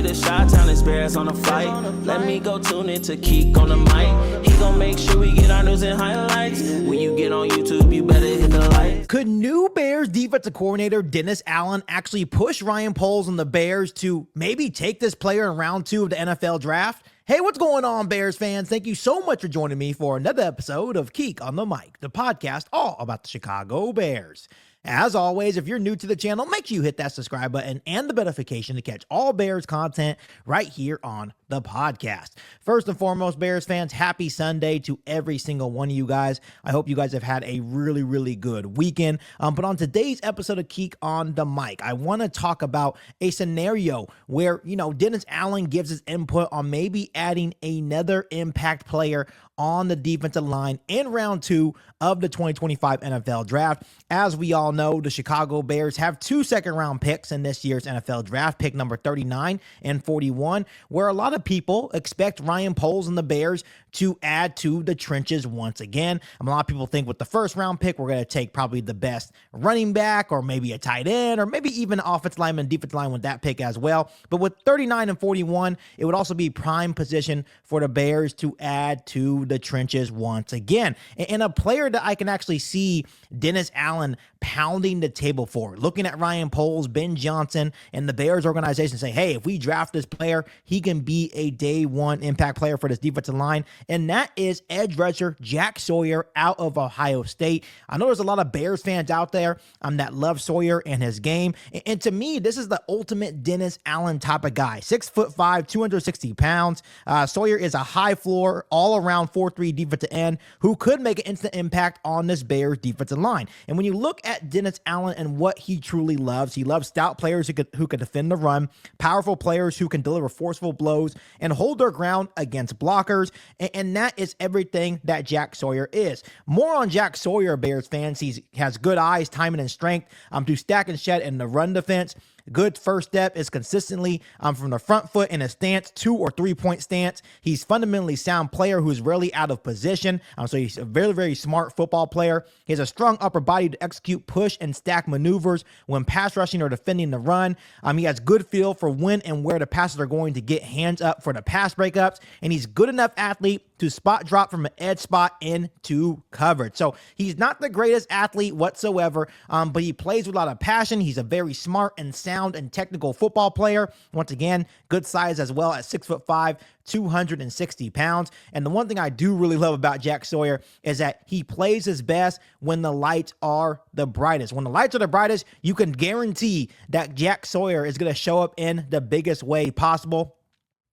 the Chi-Town experience on the flight. Let me go tune in to Keek on the mic. He gon' make sure we get our news and highlights. When you get on YouTube, you better hit the like. Could new Bears defensive coordinator Dennis Allen actually push Ryan Poles and the Bears to maybe take this player in round 2 of the NFL draft? Hey, what's going on, Bears fans? Thank you so much for joining me for another episode of Keek on the Mic, the podcast all about the Chicago Bears. As always, if you're new to the channel, make sure you hit that subscribe button and the notification to catch all Bears content right here on the podcast. First and foremost, Bears fans, happy Sunday to every single one of you guys. I hope you guys have had a really, really good weekend. But on today's episode of Keek on the Mic, I want to talk about a scenario where, Dennis Allen gives his input on maybe adding another impact player on the defensive line in round 2 of the 2025 NFL draft. As we all know, the Chicago Bears have 2 second-round picks in this year's NFL draft, pick number 39 and 41, where a lot of people expect Ryan Poles and the Bears to add to the trenches once again. A lot of people think with the first-round pick, we're going to take probably the best running back or maybe a tight end or maybe even offensive lineman, defensive line with that pick as well. But with 39 and 41, it would also be prime position for the Bears to add to the trenches once again. And a player that I can actually see Dennis Allen pounding the table for, looking at Ryan Poles, Ben Johnson, and the Bears organization say, hey, if we draft this player, he can be a day one impact player for this defensive line. And that is edge rusher Jack Sawyer out of Ohio State. I know there's a lot of Bears fans out there that love Sawyer and his game. And to me, this is the ultimate Dennis Allen type of guy. 6'5", 260 pounds. Sawyer is a high floor, all around 4'3" defensive end who could make an instant impact on this Bears defensive line. And when you look at Dennis Allen and what he truly loves, he loves stout players who can defend the run, powerful players who can deliver forceful blows and hold their ground against blockers. And that is everything that Jack Sawyer is. More on Jack Sawyer, Bears fans. He has good eyes, timing, and strength to stack and shed in the run defense. Good first step is consistently from the front foot in a stance, 2 or 3 point stance. He's fundamentally sound player who's rarely out of position. So he's a very, very smart football player. He has a strong upper body to execute push and stack maneuvers when pass rushing or defending the run. He has good feel for when and where the passes are going to get hands up for the pass breakups. And he's good enough athlete to spot drop from an edge spot into coverage. So he's not the greatest athlete whatsoever, but he plays with a lot of passion. He's a very smart and sound and technical football player. Once again, good size as well at 6'5", 260 pounds. And the one thing I do really love about Jack Sawyer is that he plays his best when the lights are the brightest. When the lights are the brightest, you can guarantee that Jack Sawyer is going to show up in the biggest way possible.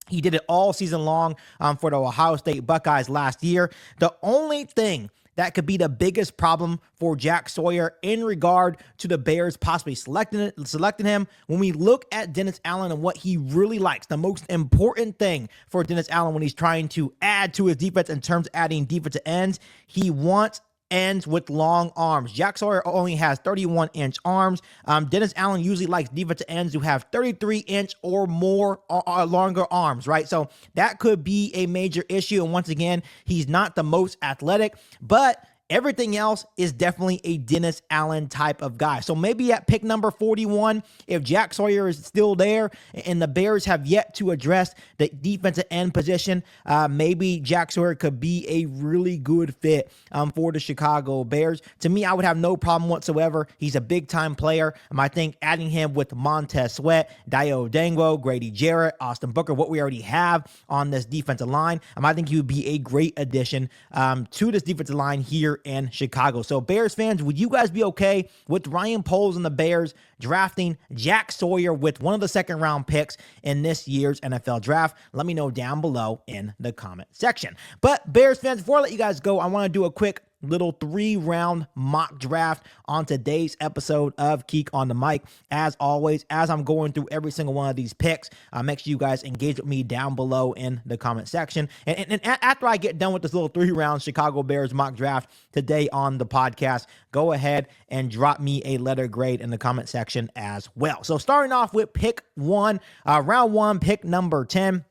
He did it all season long for the Ohio State Buckeyes last year. The only thing that could be the biggest problem for Jack Sawyer in regard to the Bears possibly selecting him, when we look at Dennis Allen and what he really likes, the most important thing for Dennis Allen when he's trying to add to his defense in terms of adding defensive ends, he wants ends with long arms. Jack Sawyer only has 31-inch arms. Dennis Allen usually likes defensive ends who have 33-inch or more longer arms, right? So that could be a major issue. And once again, he's not the most athletic, but everything else is definitely a Dennis Allen type of guy. So maybe at pick number 41, if Jack Sawyer is still there and the Bears have yet to address the defensive end position, maybe Jack Sawyer could be a really good fit for the Chicago Bears. To me, I would have no problem whatsoever. He's a big-time player. I think adding him with Montez Sweat, Dio Dango, Grady Jarrett, Austin Booker, what we already have on this defensive line, I think he would be a great addition to this defensive line here in Chicago. So Bears fans, would you guys be okay with Ryan Poles and the Bears drafting Jack Sawyer with one of the second round picks in this year's NFL draft? Let me know down below in the comment section. But Bears fans, before I let you guys go, I want to do a quick little 3-round mock draft on today's episode of Keek on the Mic. As always, as I'm going through every single one of these picks, make sure you guys engage with me down below in the comment section. And after I get done with this little 3-round Chicago Bears mock draft today on the podcast, go ahead and drop me a letter grade in the comment section as well. So starting off with pick 1, round 1, pick number 10.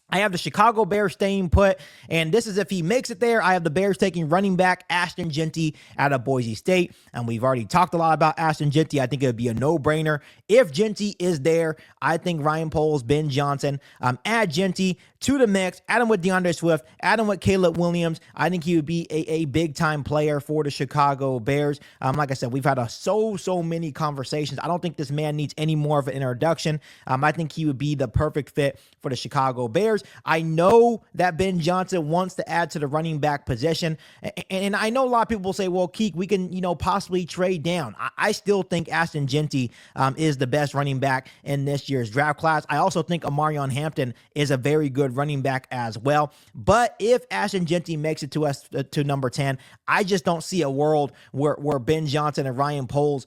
I have the Chicago Bears staying put, and this is if he makes it there. I have the Bears taking running back Ashton Jeanty out of Boise State, and we've already talked a lot about Ashton Jeanty. I think it would be a no-brainer if Jeanty is there. I think Ryan Poles, Ben Johnson, add Jeanty to the mix, add him with DeAndre Swift, add him with Caleb Williams. I think he would be a big-time player for the Chicago Bears. Like I said, we've had so many conversations. I don't think this man needs any more of an introduction. I think he would be the perfect fit for the Chicago Bears. I know that Ben Johnson wants to add to the running back position, and I know a lot of people will say, well, Keek, we can, possibly trade down. I still think Ashton Jeanty is the best running back in this year's draft class. I also think Amarion Hampton is a very good running back as well. But if Ashton Jeanty makes it to us to number 10, I just don't see a world where Ben Johnson and Ryan Poles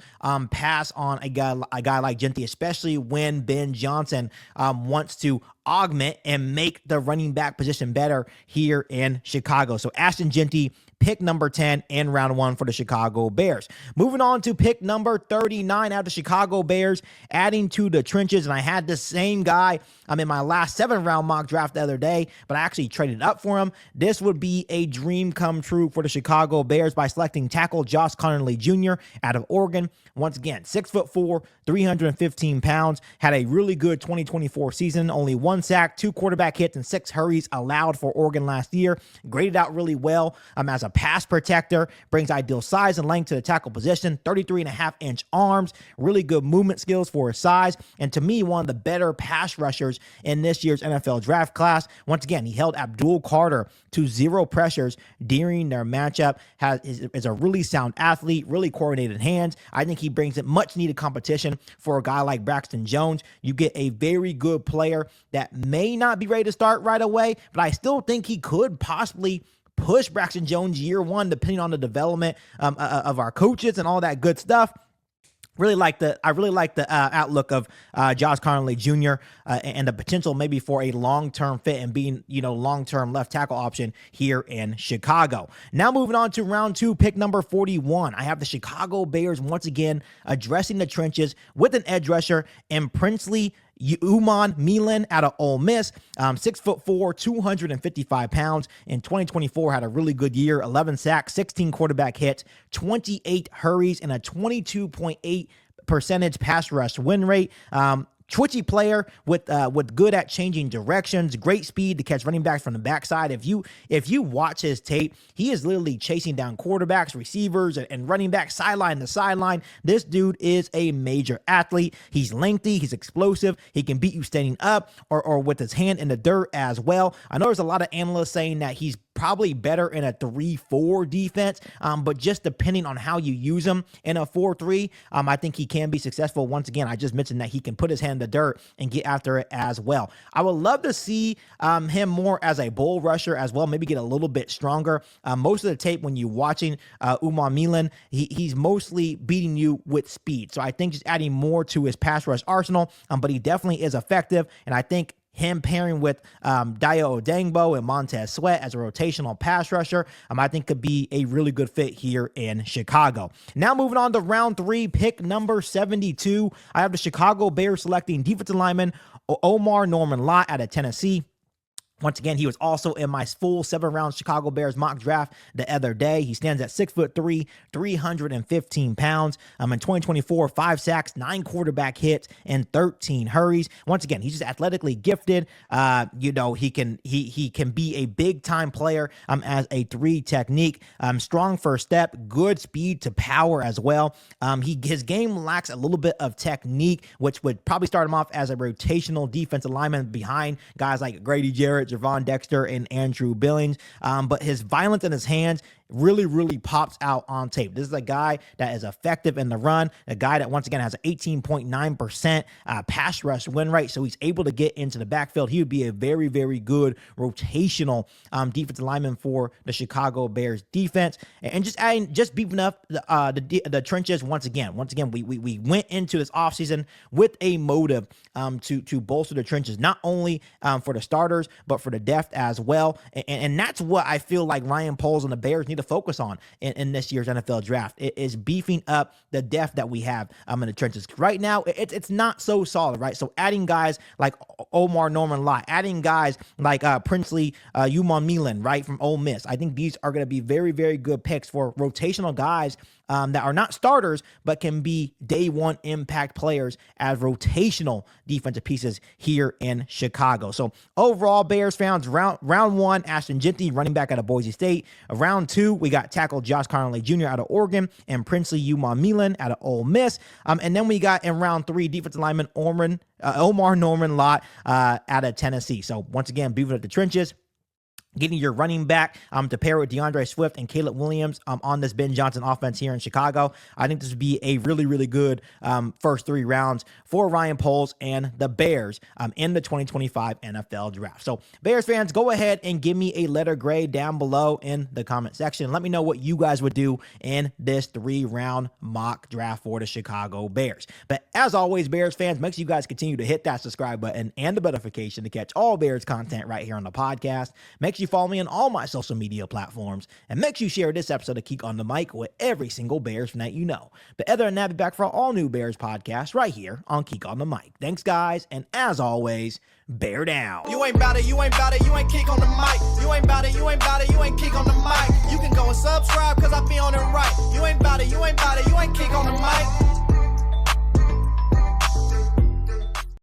pass on a guy like Jeanty, especially when Ben Johnson wants to augment and make the running back position better here in Chicago. So Ashton Jeanty, pick number 10 in round 1 for the Chicago Bears. Moving on to pick number 39 out of the Chicago Bears, adding to the trenches. And I had the same guy in my last 7-round mock draft the other day, but I actually traded up for him. This would be a dream come true for the Chicago Bears by selecting tackle Josh Connerly Jr. out of Oregon. Once again, 6'4", 315 pounds, had a really good 2024 season, only 1 sack, 2 quarterback hits, and 6 hurries allowed for Oregon last year. Graded out really well as a pass protector, brings ideal size and length to the tackle position, 33.5-inch arms, really good movement skills for his size, and to me, one of the better pass rushers in this year's NFL draft class. Once again, he held Abdul Carter to 0 pressures during their matchup, is a really sound athlete, really coordinated hands. I think he brings in much needed competition for a guy like Braxton Jones. You get a very good player that may not be ready to start right away, but I still think he could possibly push Braxton Jones year 1, depending on the development of our coaches and all that good stuff. I really like the outlook of Josh Connerly Jr. And the potential maybe for a long-term fit and being, long-term left tackle option here in Chicago. Now moving on to round 2, pick number 41. I have the Chicago Bears once again addressing the trenches with an edge rusher and Princely Uman Milan out of Ole Miss, 6'4", 255 pounds. In 2024, had a really good year, 11 sacks, 16 quarterback hits, 28 hurries, and a 22.8% pass rush win rate. Twitchy player with good at changing directions, great speed to catch running backs from the backside. If you watch his tape, he is literally chasing down quarterbacks, receivers, and running backs sideline to sideline. This dude is a major athlete. He's lengthy, he's explosive, he can beat you standing up or with his hand in the dirt as well. I know there's a lot of analysts saying that he's probably better in a 3-4 defense, but just depending on how you use him in a 4-3, I think he can be successful. Once again, I just mentioned that he can put his hand in the dirt and get after it as well. I would love to see him more as a bull rusher as well, maybe get a little bit stronger. Most of the tape when you're watching Uman Milan, he's mostly beating you with speed. So I think just adding more to his pass rush arsenal, but he definitely is effective, and I think him pairing with Dayo Odengbo and Montez Sweat as a rotational pass rusher, I think could be a really good fit here in Chicago. Now moving on to round 3, pick number 72. I have the Chicago Bears selecting defensive lineman Omar Norman Lott out of Tennessee. Once again, he was also in my full 7-round Chicago Bears mock draft the other day. He stands at 6'3", 315 pounds. In 2024, 5 sacks, 9 quarterback hits, and 13 hurries. Once again, he's just athletically gifted. He can be a big time player as a 3 technique. Strong first step, good speed to power as well. His game lacks a little bit of technique, which would probably start him off as a rotational defensive lineman behind guys like Grady Jarrett, Javon Dexter, and Andrew Billings. But his violence in his hands really pops out on tape. This is a guy that is effective in the run, a guy that once again has an 18.9% pass rush win rate, so he's able to get into the backfield. He would be a very good rotational defensive lineman for the Chicago Bears defense, and just beefing up the trenches once again. We went into this offseason with a motive to bolster the trenches, not only for the starters but for the depth as well, and that's what I feel like Ryan Poles and the Bears need to focus on in this year's NFL draft. It is beefing up the depth that we have in the trenches. Right now, it's not so solid, right? So adding guys like Omar Norman Lott, adding guys like Princely Umon Milan, right, from Ole Miss. I think these are going to be very, very good picks for rotational guys that are not starters, but can be day one impact players as rotational defensive pieces here in Chicago. So overall, Bears fans, round one, Ashton Jeanty, running back out of Boise State. Round two, we got tackle Josh Connolly Jr. out of Oregon and Princely Umon Milan out of Ole Miss. And then we got in round three, defensive lineman Omar Norman Lott out of Tennessee. So once again, beefing up the trenches. Getting your running back to pair with DeAndre Swift and Caleb Williams on this Ben Johnson offense here in Chicago. I think this would be a really, really good first three rounds for Ryan Poles and the Bears in the 2025 NFL Draft. So Bears fans, go ahead and give me a letter grade down below in the comment section. Let me know what you guys would do in this 3-round mock draft for the Chicago Bears. But as always, Bears fans, make sure you guys continue to hit that subscribe button and the notification to catch all Bears content right here on the podcast. Make sure you follow me on all my social media platforms, and make sure you share this episode of Geek on the Mic with every single Bears fan that you know. But other than that, be back for all new Bears podcasts right here on Geek on the Mic. Thanks, guys, and as always, bear down. You ain't bout it, you ain't bout it, you ain't Geek on the Mic. You ain't bout it, you ain't bout it, you ain't Geek on the Mic. You can go and subscribe, cause I be on it right. You ain't bout it, you ain't bout it, you ain't Geek on the Mic.